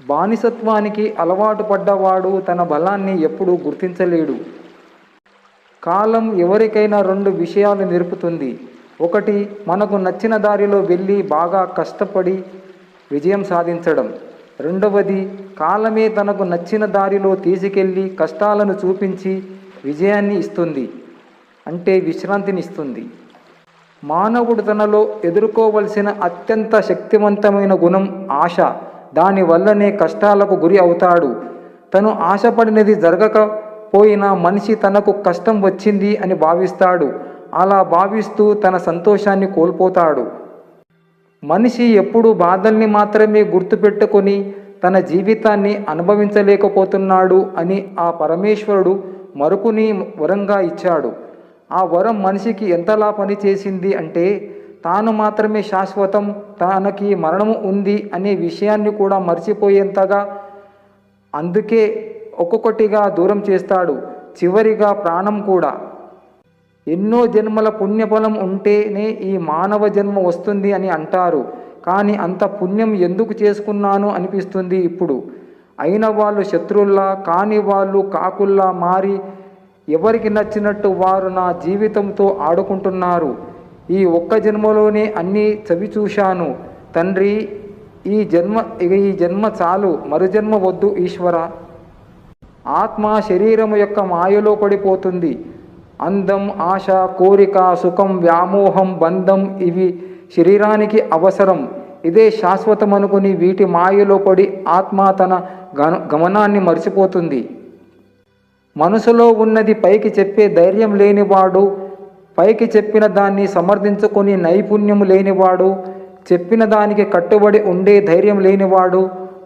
బానిసత్వానికి అలవాటు పడ్డవాడు తన బలాన్ని ఎప్పుడూ గుర్తించలేడు. కాలం ఎవరికైనా రెండు విషయాలు నేర్పుతుంది. ఒకటి, మనకు నచ్చిన దారిలో వెళ్ళి బాగా కష్టపడి విజయం సాధించడం. రెండవది, కాలమే తనకు నచ్చిన దారిలో తీసుకెళ్ళి కష్టాలను చూపించి విజయాన్ని ఇస్తుంది, అంటే విశ్రాంతిని ఇస్తుంది. మానవుడు తనలో ఎదుర్కోవలసిన అత్యంత శక్తివంతమైన గుణం ఆశ. దానివల్లనే కష్టాలకు గురి అవుతాడు. తను ఆశపడినది జరగకపోయినా మనిషి తనకు కష్టం వచ్చింది అని భావిస్తాడు. అలా భావిస్తూ తన సంతోషాన్ని కోల్పోతాడు. మనిషి ఎప్పుడూ బాధల్ని మాత్రమే గుర్తుపెట్టుకొని తన జీవితాన్ని అనుభవించలేకపోతున్నాడు అని ఆ పరమేశ్వరుడు మరుపుని వరంగా ఇచ్చాడు. ఆ వరం మనిషికి ఎంతలా పనిచేసింది అంటే, తాను మాత్రమే శాశ్వతం, తనకి మరణము ఉంది అనే విషయాన్ని కూడా మర్చిపోయేంతగా, అందుకే ఒక్కొక్కటిగా దూరం చేస్తాడు, చివరిగా ప్రాణం కూడా. ఎన్నో జన్మల పుణ్యఫలం ఉంటేనే ఈ మానవ జన్మ వస్తుంది అని అంటారు. కానీ అంత పుణ్యం ఎందుకు చేసుకున్నాను అనిపిస్తుంది ఇప్పుడు. అయిన వాళ్ళు శత్రువుల్లా, కాని వాళ్ళు కాకుల్లా మారి ఎవరికి నచ్చినట్టు వారు నా జీవితంతో ఆడుకుంటున్నారు. ఈ ఒక్క జన్మలోనే అన్నీ చవి చూశాను తండ్రి. ఈ జన్మ చాలు, మరుజన్మ వద్దు ఈశ్వర. ఆత్మ శరీరము యొక్క మాయలో పడిపోతుంది. అందం, ఆశ, కోరిక, సుఖం, వ్యామోహం, బంధం ఇవి శరీరానికి అవసరం. ఇదే శాశ్వతం అనుకుని వీటి మాయలో పడి ఆత్మ తన గమనాన్ని మర్చిపోతుంది. మనసులో ఉన్నది పైకి చెప్పే ధైర్యం లేనివాడు, పైకి చెప్పిన దాన్ని సమర్థించుకొని నైపుణ్యం లేనివాడు, చెప్పిన దానికి కట్టుబడి ఉండే ధైర్యం లేనివాడు,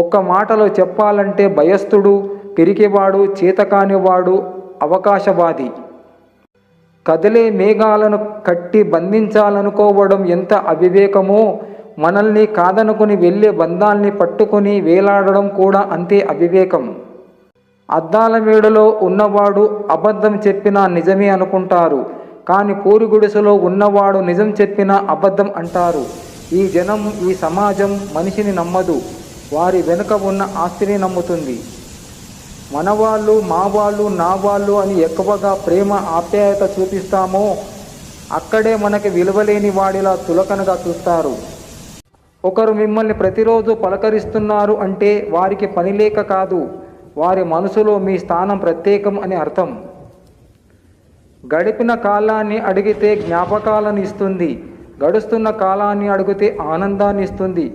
ఒక్క మాటలో చెప్పాలంటే భయస్థుడు, పిరికివాడు, చేతకానివాడు, అవకాశవాది. కదిలే మేఘాలను కట్టి బంధించాలనుకోవడం ఎంత అవివేకమో, మనల్ని కాదనుకుని వెళ్ళే బంధాల్ని పట్టుకొని వేలాడడం కూడా అంతే అవివేకం. అద్దాల మేడలో ఉన్నవాడు అబద్ధం చెప్పినా నిజమే అనుకుంటారు. కానీ పూరుగుడిసెలో ఉన్నవాడు నిజం చెప్పినా అబద్ధం అంటారు. ఈ జనం, ఈ సమాజం మనిషిని నమ్మదు, వారి వెనుక ఉన్న ఆస్తిని నమ్ముతుంది. మనవాళ్ళు, మా వాళ్ళు, నా వాళ్ళు అని ఎక్కువగా ప్రేమ ఆప్యాయత చూపిస్తామో అక్కడే మనకి విలువలేని వాడిలా చులకనగా చూస్తారు. ఒకరు మిమ్మల్ని ప్రతిరోజు పలకరిస్తున్నారు అంటే వారికి పని లేక కాదు, వారి మనసులో మీ స్థానం ప్రత్యేకం అని అర్థం. గడిపిన కాలాన్ని అడిగితే జ్ఞాపకాలను ఇస్తుంది, గడుస్తున్న కాలాన్ని అడిగితే ఆనందాన్ని ఇస్తుంది,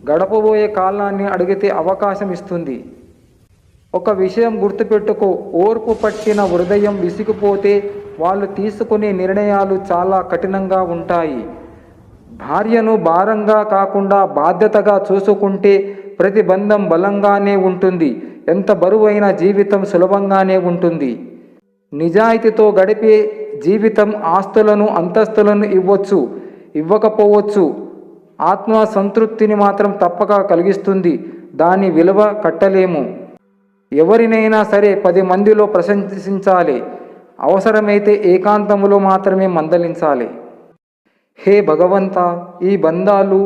గడపబోయే కాలాన్ని అడిగితే అవకాశం ఇస్తుంది. ఒక విషయం గుర్తుపెట్టుకో, ఓర్పు పట్టిన హృదయం విసిగిపోతే వాళ్ళు తీసుకునే నిర్ణయాలు చాలా కఠినంగా ఉంటాయి. భార్యను భారంగా కాకుండా బాధ్యతగా చూసుకుంటే ప్రతి బంధం బలంగానే ఉంటుంది, ఎంత బరువైన జీవితం సులభంగానే ఉంటుంది. నిజాయితీతో గడిపే జీవితం ఆస్తులను, అంతస్తులను ఇవ్వచ్చు, ఇవ్వకపోవచ్చు. ఆత్మ సంతృప్తిని మాత్రం తప్పక కలిగిస్తుంది, దాని విలువ కట్టలేము. ఎవరినైనా సరే 10 మందిలో ప్రశంసించాలి, అవసరమైతే ఏకాంతములో మాత్రమే మందలించాలి. హే భగవంత, ఈ బంధాలు,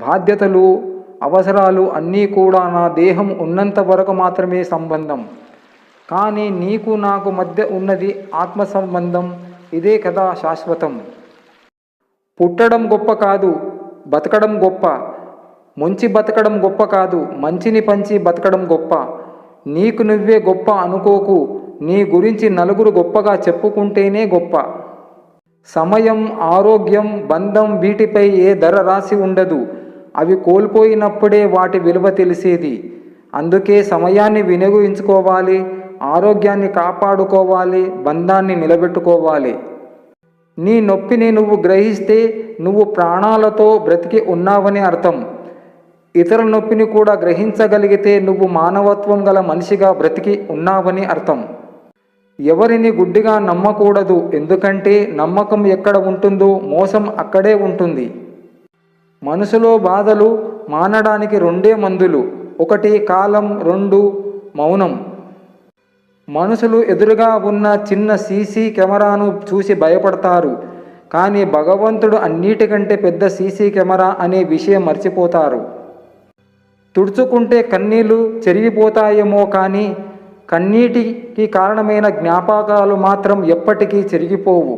బాధ్యతలు, అవసరాలు అన్నీ కూడా నా దేహం ఉన్నంత వరకు మాత్రమే సంబంధం. కానీ నీకు నాకు మధ్య ఉన్నది ఆత్మ సంబంధం. ఇదే కదా శాశ్వతం. పుట్టడం గొప్ప కాదు, బతకడం గొప్ప. ముంచి బతకడం గొప్ప కాదు, మంచిని పంచి బతకడం గొప్ప. నీకు నువ్వే గొప్ప అనుకోకు, నీ గురించి నలుగురు గొప్పగా చెప్పుకుంటేనే గొప్ప. సమయం, ఆరోగ్యం, బంధం వీటిపై ఏ ధర రాసి ఉండదు. అవి కోల్పోయినప్పుడే వాటి విలువ తెలిసేది. అందుకే సమయాన్ని వినియోగించుకోవాలి, ఆరోగ్యాన్ని కాపాడుకోవాలి, బంధాన్ని నిలబెట్టుకోవాలి. నీ నొప్పిని నువ్వు గ్రహిస్తే నువ్వు ప్రాణాలతో బ్రతికి ఉన్నావని అర్థం. ఇతరుల నొప్పిని కూడా గ్రహించగలిగితే నువ్వు మానవత్వం గల మనిషిగా బ్రతికి ఉన్నావని అర్థం. ఎవరిని గుడ్డిగా నమ్మకూడదు, ఎందుకంటే నమ్మకం ఎక్కడ ఉంటుందో మోసం అక్కడే ఉంటుంది. మనసులో బాధలు మానడానికి 2 మందులు, 1 కాలం, 2 మౌనం. మనుషులు ఎదురుగా ఉన్న చిన్న సీసీ కెమెరాను చూసి భయపడతారు, కానీ భగవంతుడు అన్నిటికంటే పెద్ద సీసీ కెమెరా అనే విషయం మర్చిపోతారు. తుడుచుకుంటే కన్నీళ్లు చెరిగిపోతాయేమో కానీ కన్నీటికి కారణమైన జ్ఞాపకాలు మాత్రం ఎప్పటికీ చెరిగిపోవు.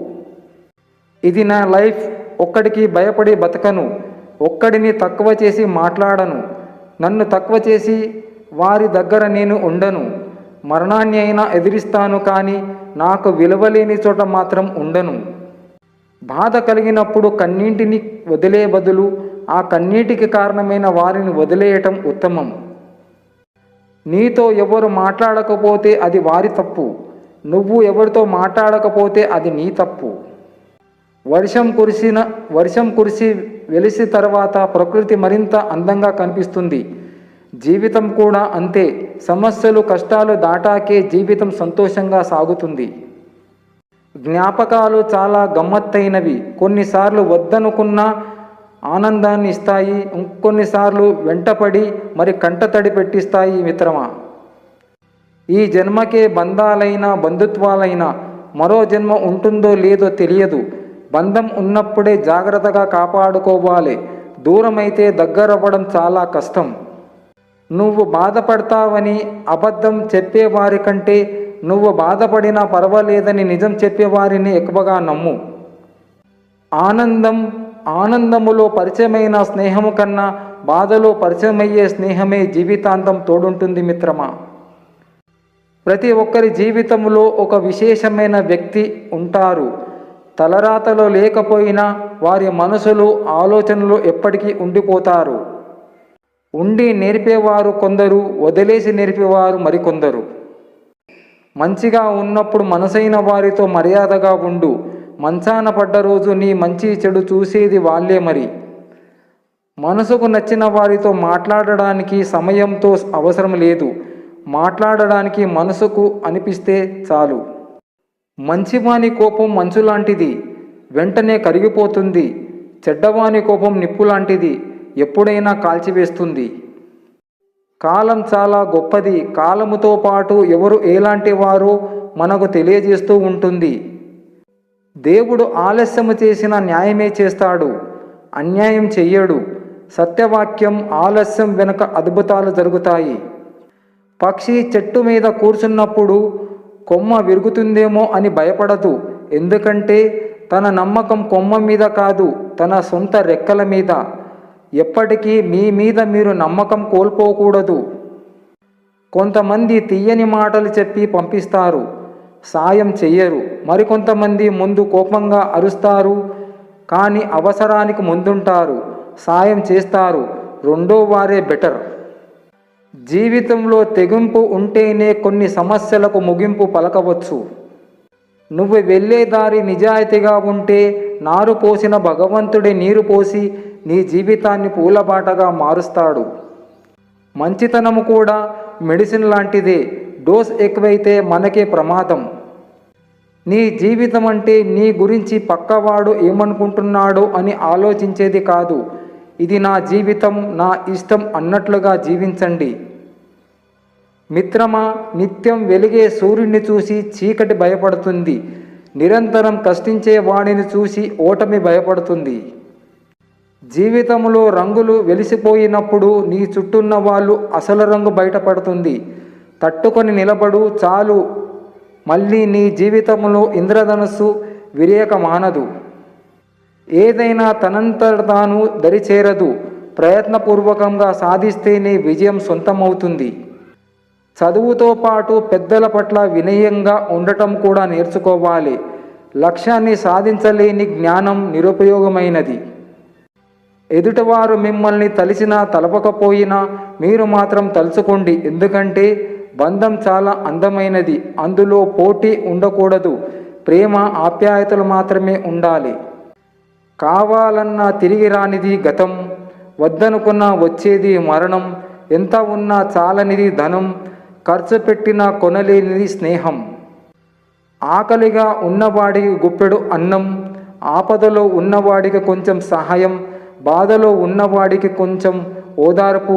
ఇది నా లైఫ్, ఒక్కడికి భయపడి బతకను, ఒక్కడిని తక్కువ చేసి మాట్లాడను, నన్ను తక్కువ చేసి వారి దగ్గర నేను ఉండను, మరణాన్ని అయినా ఎదిరిస్తాను కానీ నాకు విలువలేని చోట మాత్రం ఉండను. బాధ కలిగినప్పుడు కన్నీటిని వదిలే బదులు ఆ కన్నీటికి కారణమైన వారిని వదిలేయటం ఉత్తమం. నీతో ఎవరు మాట్లాడకపోతే అది వారి తప్పు, నువ్వు ఎవరితో మాట్లాడకపోతే అది నీ తప్పు. వర్షం కురిసి వెలిసి తర్వాత ప్రకృతి మరింత అందంగా కనిపిస్తుంది. జీవితం కూడా అంతే. సమస్యలు కష్టాలు దాటాకే జీవితం సంతోషంగా సాగుతుంది. జ్ఞాపకాలు చాలా గమ్మత్తైనవి. కొన్నిసార్లు వద్దనుకున్న ఆనందాన్ని ఇస్తాయి, ఇంకొన్నిసార్లు వెంటపడి మరి కంటతడి పెట్టిస్తాయి. మిత్రమా, ఈ జన్మకే బంధాలైనా బంధుత్వాలైనా మరో జన్మ ఉంటుందో లేదో తెలియదు. బంధం ఉన్నప్పుడే జాగ్రత్తగా కాపాడుకోవాలి. దూరమైతే దగ్గరవ్వడం చాలా కష్టం. నువ్వు బాధపడతావని అబద్ధం చెప్పేవారి కంటే నువ్వు బాధపడినా పర్వాలేదని నిజం చెప్పేవారిని ఎక్కువగా నమ్ము. ఆనందములో పరిచయమైన స్నేహము కన్నా బాధలో పరిచయమయ్యే స్నేహమే జీవితాంతం తోడుంటుంది. మిత్రమా, ప్రతి ఒక్కరి జీవితంలో ఒక విశేషమైన వ్యక్తి ఉంటారు. తలరాతలో లేకపోయినా వారి మనసులు ఆలోచనలు ఎప్పటికీ ఉండిపోతారు. ఉండి నేర్పేవారు కొందరు, వదిలేసి నేర్పేవారు మరికొందరు. మంచిగా ఉన్నప్పుడు మనసైన వారితో మర్యాదగా ఉండు. మంచాన పడ్డ రోజు నీ మంచి చెడు చూసేది వాళ్ళే. మరి మనసుకు నచ్చిన వారితో మాట్లాడడానికి సమయంతో అవసరం లేదు, మాట్లాడడానికి మనసుకు అనిపిస్తే చాలు. మంచివాని కోపం మంచు లాంటిది, వెంటనే కరిగిపోతుంది. చెడ్డవాని కోపం నిప్పు లాంటిది, ఎప్పుడైనా కాల్చివేస్తుంది. కాలం చాలా గొప్పది. కాలముతో పాటు ఎవరు ఎలాంటి వారో మనకు తెలియజేస్తూ ఉంటుంది. దేవుడు ఆలస్యము చేసిన న్యాయమే చేస్తాడు, అన్యాయం చెయ్యడు. సత్యవాక్యం, ఆలస్యం వెనుక అద్భుతాలు జరుగుతాయి. పక్షి చెట్టు మీద కూర్చున్నప్పుడు కొమ్మ విరుగుతుందేమో అని భయపడదు. ఎందుకంటే తన నమ్మకం కొమ్మ మీద కాదు, తన సొంత రెక్కల మీద. ఎప్పటికీ మీ మీద మీరు నమ్మకం కోల్పోకూడదు. కొంతమంది తీయని మాటలు చెప్పి పంపిస్తారు, సాయం చెయ్యరు. మరికొంతమంది ముందు కోపంగా అరుస్తారు, కానీ అవసరానికి ముందుంటారు, సాయం చేస్తారు. రెండో వారే బెటర్. జీవితంలో తెగింపు ఉంటేనే కొన్ని సమస్యలకు ముగింపు పలకవచ్చు. నువ్వు వెళ్ళే దారి నిజాయితీగా ఉంటే నారు పోసిన భగవంతుడే నీరు పోసి నీ జీవితాన్ని పూలబాటగా మారుస్తాడు. మంచితనము కూడా మెడిసిన్ లాంటిదే. డోస్ ఎక్కువైతే మనకే ప్రమాదం. నీ జీవితం అంటే నీ గురించి పక్కవాడు ఏమనుకుంటున్నాడో అని ఆలోచించేది కాదు. ఇది నా జీవితం, నా ఇష్టం అన్నట్లుగా జీవించండి. మిత్రమా, నిత్యం వెలిగే సూర్యుడిని చూసి చీకటి భయపడుతుంది. నిరంతరం కష్టించే వాడిని చూసి ఓటమి భయపడుతుంది. జీవితంలో రంగులు వెలిసిపోయినప్పుడు నీ చుట్టూన్న వాళ్ళు అసలు రంగు బయటపడుతుంది. తట్టుకొని నిలబడు చాలు. మళ్ళీ నీ జీవితంలో ఇంద్రధనుస్సు విరేక మానదు. ఏదైనా తనంతట తాను దరిచేరదు. ప్రయత్నపూర్వకంగా సాధిస్తేనే విజయం సొంతమవుతుంది. చదువుతో పాటు పెద్దల పట్ల వినయంగా ఉండటం కూడా నేర్చుకోవాలి. లక్ష్యాన్ని సాధించలేని జ్ఞానం నిరుపయోగమైనది. ఎదుటివారు మిమ్మల్ని తలిసినా తలపకపోయినా మీరు మాత్రం తలుచుకోండి. ఎందుకంటే బంధం చాలా అందమైనది. అందులో పోటీ ఉండకూడదు. ప్రేమ, ఆప్యాయతలు మాత్రమే ఉండాలి. కావాలన్నా తిరిగి రానిది గతం, వద్దనుకున్నా వచ్చేది మరణం, ఎంత ఉన్నా చాలనిది ధనం, ఖర్చు పెట్టినా కొనలేనిది స్నేహం. ఆకలిగా ఉన్నవాడికి గుప్పెడు అన్నం, ఆపదలో ఉన్నవాడికి కొంచెం సహాయం, బాధలో ఉన్నవాడికి కొంచెం ఓదార్పు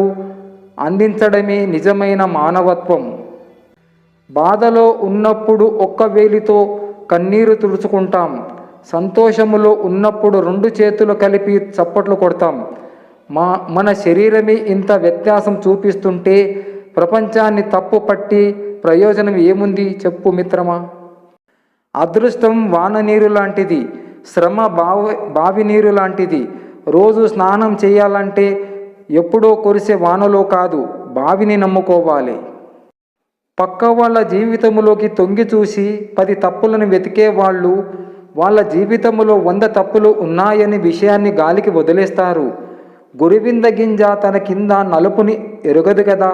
అందించడమే నిజమైన మానవత్వం. బాధలో ఉన్నప్పుడు ఒక్క వేలితో కన్నీరు తుడుచుకుంటాం. సంతోషములో ఉన్నప్పుడు రెండు చేతులు కలిపి చప్పట్లు కొడతాం. మన శరీరమే ఇంత వ్యత్యాసం చూపిస్తుంటే ప్రపంచాన్ని తప్పు పట్టి ప్రయోజనం ఏముంది చెప్పు మిత్రమా? అదృష్టం వాన నీరు లాంటిది, శ్రమ బావి నీరు లాంటిది. రోజు స్నానం చేయాలంటే ఎప్పుడో కురిసే వానలో కాదు, బావిని నమ్ముకోవాలి. పక్క వాళ్ళ జీవితంలోకి తొంగి చూసి 10 తప్పులను వెతికే వాళ్ళు వాళ్ళ జీవితంలో 100 తప్పులు ఉన్నాయని విషయాన్ని గాలికి వదిలేస్తారు. గురివింద గింజ తన కింద నలుపుని ఎరుగదు కదా.